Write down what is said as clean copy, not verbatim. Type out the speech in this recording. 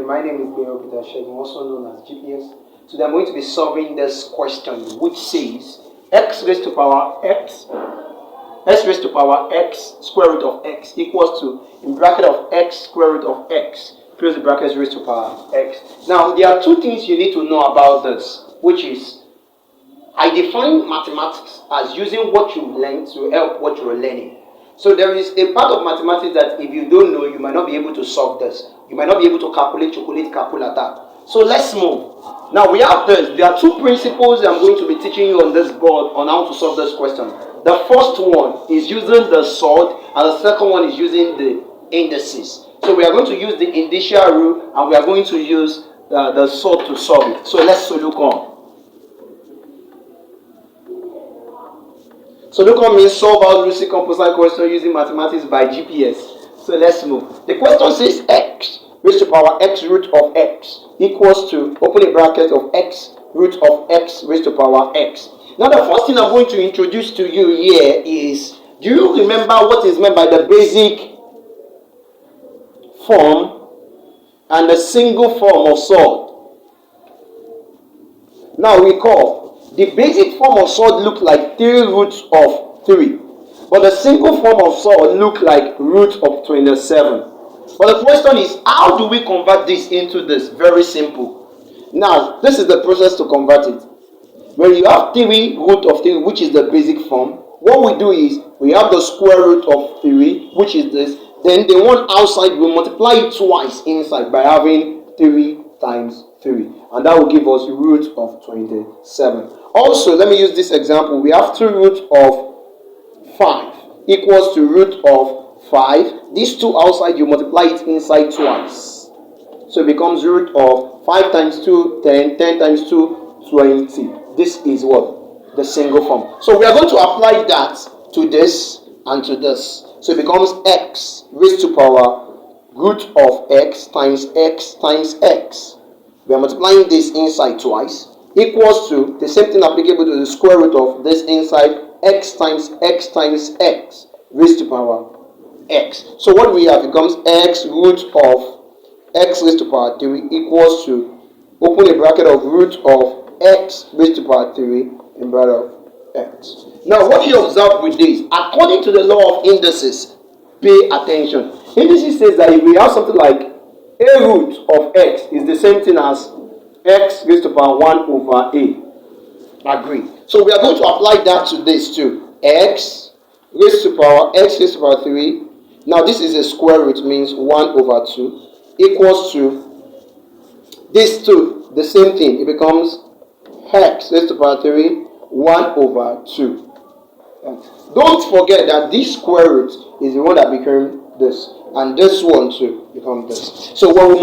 My name is Bill Peter Shegun, also known as GPS. Today I'm going to be solving this question which says x raised to power x, s raised to power x, square root of x equals to, in bracket of x, square root of x, close the brackets, raised to power x. Now, there are two things you need to know about this, which is, I define mathematics as using what you learned to help what you're learning. So there is a part of mathematics that if you don't know, you might not be able to solve this. You might not be able to calculate, that. So let's move. Now we have this. There are two principles I'm going to be teaching you on this board on how to solve this question. The first one is using the SURD, and the second one is using the indices. So we are going to use the indicial rule, and we are going to use the SURD to solve it. So let's look on. So look on means solve out Lucy composite question using mathematics by GPS. So let's move. The question says x raised to power x root of x equals to, open a bracket, of x root of x raised to power x. Now the first thing I'm going to introduce to you here is, do you remember what is meant by the basic form and the single form of SURD? Now recall, the basic form of SURD looked like 3 roots of 3. But the single form of SURD looked like root of 27. But the question is, how do we convert this into this? Very simple. Now, this is the process to convert it. When you have 3 root of 3, which is the basic form, what we do is, we have the square root of 3, which is this. Then the one outside, we multiply it twice inside by having 3 times 3. And that will give us root of 27. Also, let me use this example. We have 2 root of 5 equals to root of 5. These two outside, you multiply it inside twice. So it becomes root of 5 times 2, 10. 10 times 2, 20. This is what? The single form. So we are going to apply that to this and to this. So it becomes x raised to power root of x times x times x. We are multiplying this inside twice, equals to the same thing applicable to the square root of this inside, x times x times x raised to power x. So what we have becomes x root of x raised to power 3 equals to, open a bracket of root of x raised to power 3 in bracket of x. Now what you observe with this, according to the law of indices, pay attention. Indices says that if we have something like a root of x is the same thing as x raised to power 1 over a. Agree. So we are going to apply that to this too. X raised to power 3. Now this is a square root, means 1 over 2 equals to this 2. The same thing. It becomes x raised to power 3, 1 over 2. Don't forget that this square root is the one that became this. And this one too becomes this. So when we